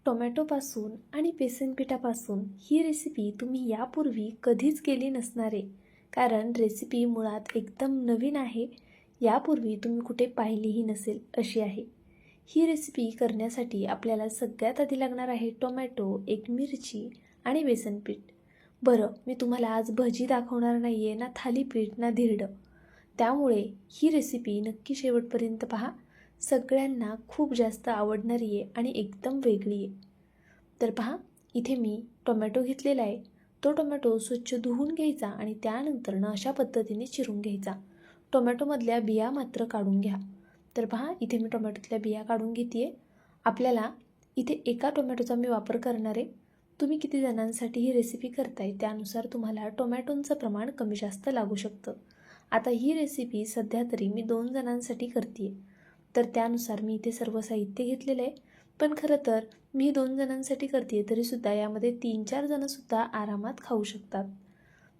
टोमॅटोपासून आणि बेसन पिठापासून ही रेसिपी तुम्ही यापूर्वी कधीच केली नसणार आहे. कारण रेसिपी मुळात एकदम नवीन आहे. यापूर्वी तुम्ही कुठे पाहिलीही नसेल अशी आहे. ही रेसिपी करण्यासाठी आपल्याला सगळ्यात आधी लागणार आहे टोमॅटो, एक मिरची आणि बेसन पीठ. बरं, मी तुम्हाला आज भजी दाखवणार नाही आहे, ना थालीपीठ, ना धिरडं. त्यामुळे ही रेसिपी नक्की शेवटपर्यंत पहा. सगळ्यांना खूप जास्त आवडणारी आहे आणि एकदम वेगळी आहे. तर पहा, इथे मी टोमॅटो घेतलेला आहे. तो टोमॅटो स्वच्छ धुवून घ्यायचा आणि त्यानंतरनं अशा पद्धतीने चिरून घ्यायचा. टोमॅटोमधल्या बिया मात्र काढून घ्या. तर पहा, इथे मी टोमॅटोतल्या बिया काढून घेते आहे. आपल्याला इथे एका टोमॅटोचा मी वापर करणार आहे. तुम्ही किती जणांसाठी ही रेसिपी करताय त्यानुसार तुम्हाला टोमॅटोचं प्रमाण कमी जास्त लागू शकतं. आता ही रेसिपी सध्या तरी मी 2 जणांसाठी करते आहे. तर त्यानुसार मी इथे सर्व साहित्य घेतलेलं आहे. पण खरं तर मी 2 जणांसाठी करते आहे तरीसुद्धा यामध्ये 3-4 जणंसुद्धा आरामात खाऊ शकतात.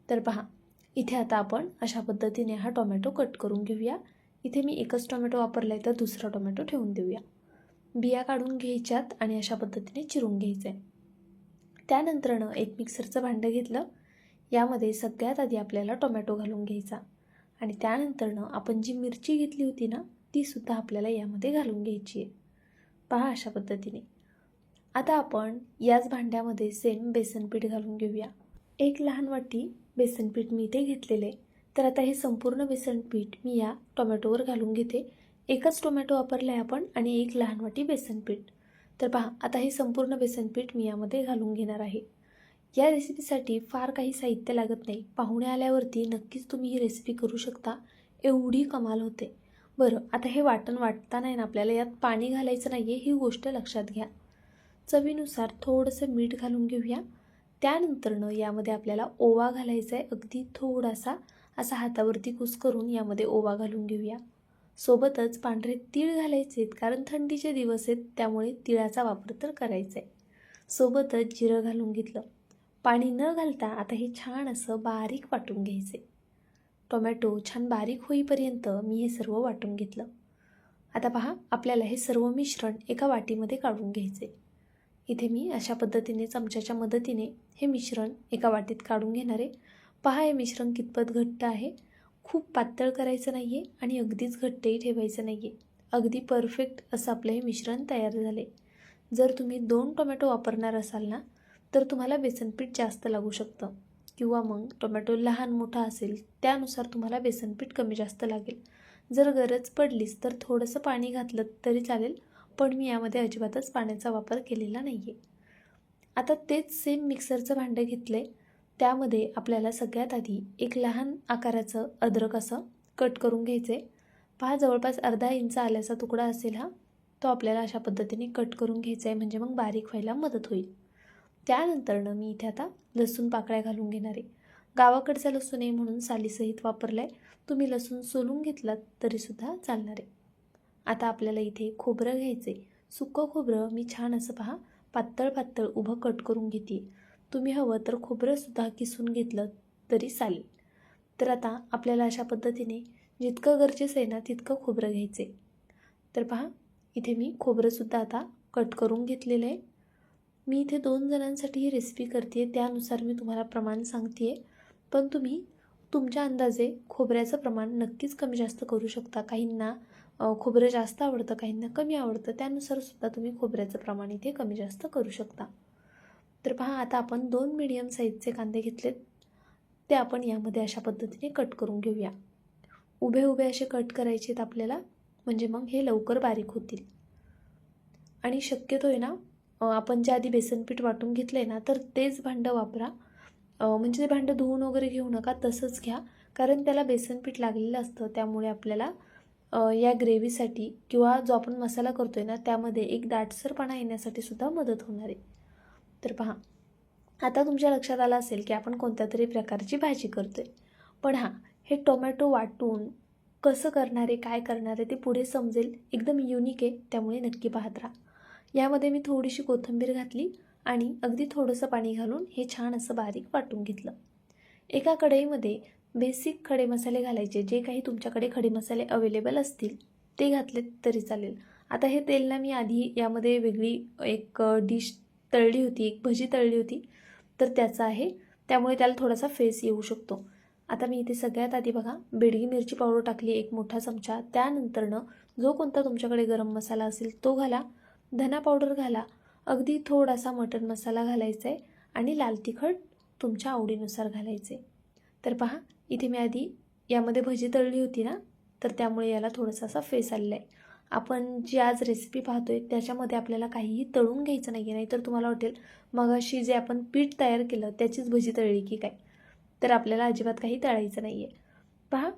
तर पहा, इथे आता आपण अशा पद्धतीने हा टोमॅटो कट करून घेऊया. इथे मी एकच टोमॅटो वापरला आहे तर दुसरा टोमॅटो ठेवून देऊया. बिया काढून घ्यायच्यात आणि अशा पद्धतीने चिरून घ्यायचं आहे. त्यानंतरनं एक मिक्सरचं भांडं घेतलं. यामध्ये सगळ्यात आधी आपल्याला टोमॅटो घालून घ्यायचा आणि त्यानंतरनं आपण जी मिरची घेतली होती ना, तीसुद्धा आपल्याला यामध्ये घालून घ्यायची आहे. पहा अशा पद्धतीने. आता आपण याच भांड्यामध्ये सेम बेसन पीठ घालून घेऊया. एक लहान वाटी बेसन पीठ मी इथे घेतलेले आहे. तर आता हे संपूर्ण बेसन पीठ मी या टोमॅटोवर घालून घेते. एकच टोमॅटो वापरला आहे आपण आणि एक लहान वाटी बेसन पीठ. तर पहा, आता हे संपूर्ण बेसन पीठ मी यामध्ये घालून घेणार आहे. या रेसिपीसाठी फार काही साहित्य लागत नाही. पाहुणे आल्यावरती नक्कीच तुम्ही ही रेसिपी करू शकता. एवढी कमाल होते. बरं, आता हे वाटण वाटताना आहे ना, आपल्याला यात पाणी घालायचं नाही आहे, ही गोष्ट लक्षात घ्या. चवीनुसार थोडंसं मीठ घालून घेऊया. त्यानंतरनं यामध्ये आपल्याला ओवा घालायचा आहे. अगदी थोडासा असा हातावरती कुस्करून यामध्ये ओवा घालून घेऊया. सोबतच पांढरे तीळ घालायचे आहेत, कारण थंडीचे दिवस आहेत त्यामुळे तिळाचा वापर तर करायचा आहे. सोबतच जिरं घालून घेतलं. पाणी न घालता आता हे छान असं बारीक वाटून घ्यायचे. टोमॅटो छान बारीक होईपर्यंत मी हे सर्व वाटून घेतलं. आता पहा, आपल्याला हे सर्व मिश्रण एका वाटीमध्ये काढून घ्यायचे. इथे मी अशा पद्धतीने चमच्याच्या मदतीने हे मिश्रण एका वाटीत काढून घेणार आहे. पहा, हे मिश्रण कितपत घट्ट आहे. खूप पातळ करायचं नाही आहे आणि अगदीच घट्टही ठेवायचं नाही आहे. अगदी परफेक्ट असं आपलं हे मिश्रण तयार झाले. जर तुम्ही 2 टोमॅटो वापरणार असाल ना, तर तुम्हाला बेसनपीठ जास्त लागू शकतं किंवा मग टोमॅटो लहान मोठा असेल त्यानुसार तुम्हाला बेसनपीठ कमी जास्त लागेल. जर गरज पडलीच तर थोडंसं पाणी घातलं तरी चालेल, पण मी यामध्ये अजिबातच पाण्याचा वापर केलेला नाही आहे. आता तेच सेम मिक्सरचं भांडं घेतलं आहे. त्यामध्ये आपल्याला सगळ्यात आधी एक लहान आकाराचं अद्रक असं कट करून घ्यायचं आहे. पहा, जवळपास अर्धा इंच आल्याचा तुकडा असेल हा, तो आपल्याला अशा पद्धतीने कट करून घ्यायचा आहे, म्हणजे मग बारीक व्हायला मदत होईल. त्यानंतरनं मी इथे आता लसूण पाकळ्या घालून घेणार आहे. गावाकडचा लसूण आहे म्हणून सालीसहित वापरला आहे. तुम्ही लसूण सोलून घेतलात तरीसुद्धा चालणार आहे. आता आपल्याला इथे खोबरं घ्यायचं आहे. सुकं खोबरं मी छान असं पहा पातळ पातळ उभं कट करून घेते. तुम्ही हवं तर खोबरंसुद्धा किसून घेतलं तरी चालेल. तर आता आपल्याला अशा पद्धतीने जितकं गरजेचं आहे ना तितकं खोबरं घ्यायचं आहे. तर पहा, इथे मी खोबरंसुद्धा आता कट करून घेतलेलं आहे. मी इथे 2 जणांसाठी ही रेसिपी करते आहे, त्यानुसार मी तुम्हाला प्रमाण सांगते आहे. पण तुम्ही तुमच्या अंदाजे खोबऱ्याचं प्रमाण नक्कीच कमी जास्त करू शकता. काहींना खोबरं जास्त आवडतं, काहींना कमी आवडतं. त्यानुसारसुद्धा तुम्ही खोबऱ्याचं प्रमाण इथे कमी जास्त करू शकता. तर पहा, आता आपण 2 मीडियम साईजचे कांदे घेतलेत. ते आपण यामध्ये अशा पद्धतीने कट करून घेऊया. उभे उभे असे कट करायचे आहेत आपल्याला, म्हणजे मग हे लवकर बारीक होतील. आणि शक्यतो आहे ना, आपण ज्या आधी बेसनपीठ वाटून घेतलं आहे ना, तर तेच भांडं वापरा. म्हणजे ते भांडं धुवून वगैरे घेऊ नका, तसंच घ्या. कारण त्याला बेसनपीठ लागलेलं असतं. त्यामुळे आपल्याला या ग्रेव्हीसाठी किंवा जो आपण मसाला करतो आहे ना, त्यामध्ये एक दाटसरपणा येण्यासाठी सुद्धा मदत होणार आहे. तर पहा, आता तुमच्या लक्षात आलं असेल की आपण कोणत्या तरी प्रकारची भाजी करतो आहे. पण हां, हे टोमॅटो वाटून कसं करणार आहे, काय करणार आहे ते पुढे समजेल. एकदम युनिक आहे, त्यामुळे नक्की पाहत राहा. यामध्ये मी थोडीशी कोथिंबीर घातली आणि अगदी थोडंसं पाणी घालून हे छान असं बारीक वाटून घेतलं. एका कढईमध्ये बेसिक खडे मसाले घालायचे. जे काही तुमच्याकडे खडे मसाले अवेलेबल असतील ते घातलेत तरी चालेल. आता हे तेल ना मी आधी यामध्ये वेगळी एक डिश तळली होती, एक भजी तळली होती, तर त्याचा आहे, त्यामुळे त्याला थोडासा फेस येऊ शकतो. आता मी इथे सगळ्यात आधी बघा बेडगी मिरची पावडर टाकली 1 मोठा चमचा. त्यानंतरनं जो कोणता तुमच्याकडे गरम मसाला असेल तो घाला, धना पावडर घाला, अगदी थोडासा मटण मसाला घालायचा आहे आणि लाल तिखट तुमच्या आवडीनुसार घालायचे. तर पहा इथे मी आधी यामध्ये भजी तळली होती ना, तर त्यामुळे याला थोडासा असा फेस आलेला आहे. आपण जी आज रेसिपी पाहतोय त्याच्यामध्ये आपल्याला काहीही तळून घ्यायचं नाही आहे, नाहीतर तुम्हाला वाटेल मगाशी जे आपण पीठ तयार केलं त्याचीच भजी तळली की काय. तर आपल्याला अजिबात काही तळायचं नाही आहे. पहा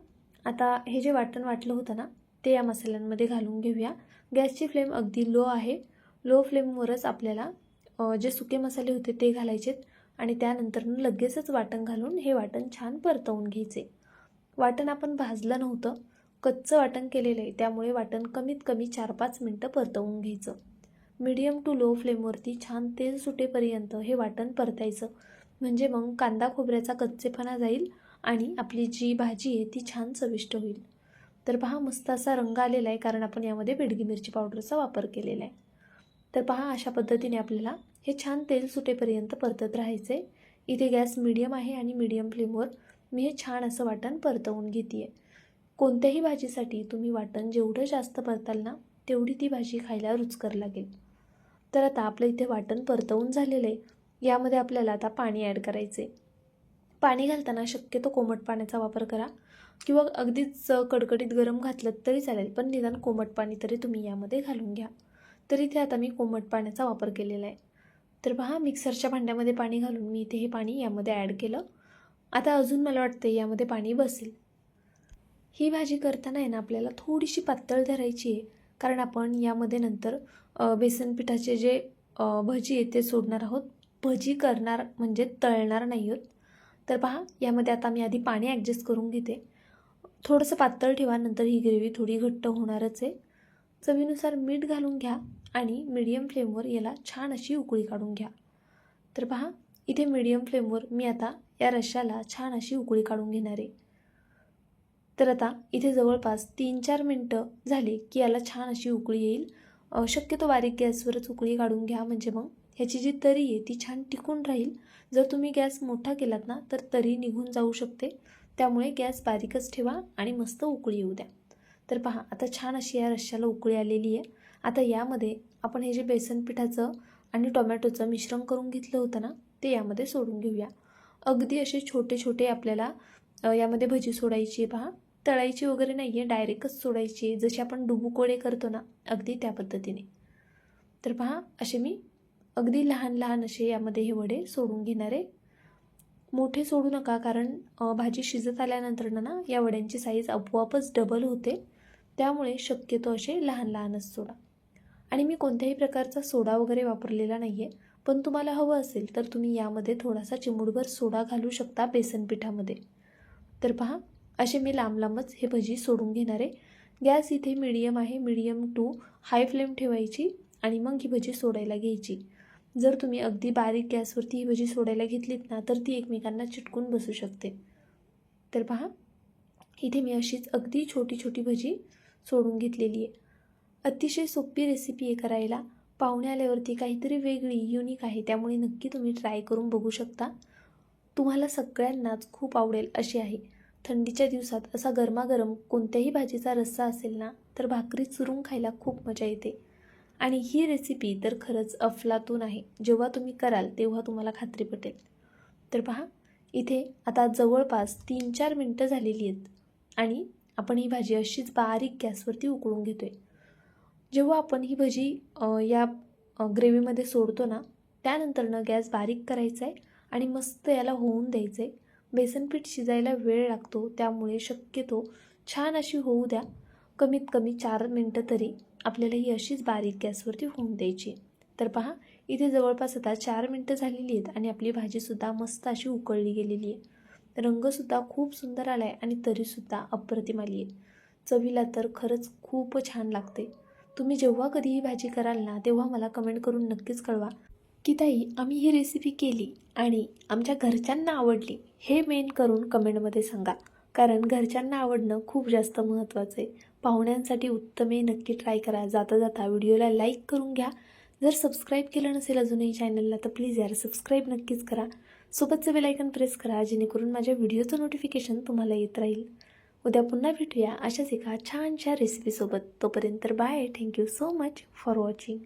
आता हे जे वाटण वाटलं होतं ना ते या मसाल्यांमध्ये घालून घेऊया. गॅसची फ्लेम अगदी लो आहे. लो फ्लेमवरच आपल्याला जे सुके मसाले होते ते घालायचेत आणि त्यानंतर लगेचच वाटण घालून हे वाटण छान परतवून घ्यायचे. वाटण आपण भाजलं नव्हतं, कच्चं वाटण केलेलं आहे, त्यामुळे वाटण कमीत कमी 4-5 मिनटं परतवून घ्यायचं. मीडियम टू लो फ्लेमवरती छान तेल सुटेपर्यंत हे वाटण परतायचं. म्हणजे मग कांदा खोबऱ्याचा कच्चेपणा जाईल आणि आपली जी भाजी आहे ती छान चविष्ट होईल. तर पहा मस्त असा रंग आलेला आहे, कारण आपण यामध्ये बेडगी मिरची पावडरचा वापर केलेला आहे. तर पहा अशा पद्धतीने आपल्याला हे छान तेल सुटेपर्यंत परतत राहायचे. इथे गॅस मीडियम आहे आणि मीडियम फ्लेमवर मी हे छान असं वाटण परतवून घेते आहे. कोणत्याही भाजीसाठी तुम्ही वाटण जेवढं जास्त परताल ना तेवढी ती भाजी खायला रुचकर लागेल. तर आता आपलं इथे वाटण परतवून झालेलं आहे. यामध्ये आपल्याला आता पाणी ॲड करायचे. पाणी घालताना शक्यतो कोमट पाण्याचा वापर करा किंवा अगदीच कडकडीत गरम घातलं तरी चालेल, पण निदान कोमट पाणी तरी तुम्ही यामध्ये घालून घ्या. तर इथे आता मी कोमट पाण्याचा वापर केलेला आहे. तर पहा मिक्सरच्या भांड्यामध्ये पाणी घालून मी इथे हे पाणी यामध्ये ॲड केलं. आता अजून मला वाटतं यामध्ये पाणी बसेल. ही भाजी करताना आहे ना आपल्याला थोडीशी पातळ धरायची आहे, कारण आपण यामध्ये नंतर बेसन पिठाचे जे भजी आहे ते सोडणार आहोत. भजी करणार म्हणजे तळणार नाही आहोत. तर पहा यामध्ये आता मी आधी पाणी ॲडजस्ट करून घेते. थोडंसं पातळ ठेवा, नंतर ही ग्रेव्ही थोडी घट्ट होणारच आहे. चवीनुसार मीठ घालून घ्या आणि मीडियम फ्लेमवर याला छान अशी उकळी काढून घ्या. तर पहा इथे मीडियम फ्लेमवर मी आता या रश्श्याला छान अशी उकळी काढून घेणार आहे. तर आता इथे जवळपास 3-4 मिनटं झाली की याला छान अशी उकळी येईल. शक्यतो बारीक गॅसवरच उकळी काढून घ्या, म्हणजे मग ह्याची जी तरी आहे ती छान टिकून राहील. जर तुम्ही गॅस मोठा केलात ना तर तरी निघून जाऊ शकते, त्यामुळे गॅस बारीकच ठेवा आणि मस्त उकळी येऊ द्या. तर पहा आता छान अशी या रश्श्याला उकळी आलेली आहे. आता यामध्ये आपण हे जे बेसन पिठाचं आणि टोमॅटोचं मिश्रण करून घेतलं होतं ना ते यामध्ये सोडून घेऊया. अगदी असे छोटे छोटे आपल्याला यामध्ये भजी सोडायची आहे. पहा तळायची वगैरे नाही आहे, डायरेक्टच सोडायची आहे, जशी आपण डुबुकोळे करतो ना अगदी त्या पद्धतीने. तर पहा असे मी अगदी लहान लहान असे यामध्ये हे वडे सोडून घेणार आहे. मोठे सोडू नका, कारण भाजी शिजत आल्यानंतर ना या वड्यांची साईज आपोआपच डबल होते, त्यामुळे शक्यतो असे लहान लहानच सोडा. आणि मी कोणत्याही प्रकारचा सोडा वगैरे वापरलेला नाही आहे, पण तुम्हाला हवं असेल तर तुम्ही यामध्ये थोडासा चिमूटभर सोडा घालू शकता बेसन पिठामध्ये. तर पहा असे मी लांब लांबच हे भजी सोडून घेणार आहे. गॅस इथे मीडियम आहे, मीडियम टू हाय फ्लेम ठेवायची आणि मग ही भजी सोडायला घ्यायची. जर तुम्ही अगदी बारीक गॅसवरती ही भजी सोडायला घेतलीत ना तर ती एकमेकांना चिटकून बसू शकते. तर पहा इथे मी अशीच अगदी छोटी छोटी भजी सोडून घेतलेली आहे. अतिशय सोपी रेसिपी आहे करायला. पाहुणे आल्यावरती काहीतरी वेगळी युनिक आहे, त्यामुळे नक्की तुम्ही ट्राय करून बघू शकता. तुम्हाला सगळ्यांनाच खूप आवडेल अशी आहे. थंडीच्या दिवसात असा गरमागरम कोणत्याही भाजीचा रस्सा असेल ना तर भाकरी चुरून खायला खूप मजा येते. आणि ही रेसिपी तर खरंच अफलातून आहे. जेव्हा तुम्ही कराल तेव्हा तुम्हाला खात्री पटेल. तर पहा इथे आता जवळपास 3-4 मिनटं झालेली आहेत आणि आपण ही भाजी अशीच बारीक गॅसवरती उकळून घेतोय. जेव्हा आपण ही भजी या ग्रेव्हीमध्ये सोडतो ना त्यानंतरनं गॅस बारीक करायचा आहे आणि मस्त याला होऊन द्यायचं आहे. बेसनपीठ शिजायला वेळ लागतो, त्यामुळे शक्यतो छान अशी होऊ द्या. कमीत कमी 4 मिनटं तरी आपल्याला ही अशीच बारीक गॅसवरती होऊन द्यायची. तर पहा इथे जवळपास आता 4 मिनटं झालेली आहेत आणि आपली भाजीसुद्धा मस्त अशी उकळली गेलेली आहे. रंगसुद्धा खूप सुंदर आला आहे आणि तरीसुद्धा अप्रतिम आली आहे. चवीला तर खरंच खूप छान लागते. तुम्ही जेव्हा कधी ही भाजी कराल ना तेव्हा मला कमेंट करून नक्कीच कळवा की ताई आम्ही ही रेसिपी केली आणि आमच्या घरच्यांना आवडली. हे मेन करून कमेंटमध्ये सांगा, कारण घरच्यांना आवडणं खूप जास्त महत्त्वाचं आहे. पाहुण्यांसाठी उत्तम आहे. नक्की ट्राय करा. जाता जाता व्हिडिओला लाईक करून घ्या. जर सबस्क्राईब केलं नसेल अजूनही चॅनलला तर प्लीज यार सबस्क्राईब नक्कीच करा. सोबतचं बेल आयकन प्रेस करा जेणेकरून माझ्या व्हिडिओचं नोटिफिकेशन तुम्हाला येत राहील. उद्या पुन्हा भेटूया अशाच एका छानशा रेसिपीसोबत. तोपर्यंत bye. Thank you so much for watching.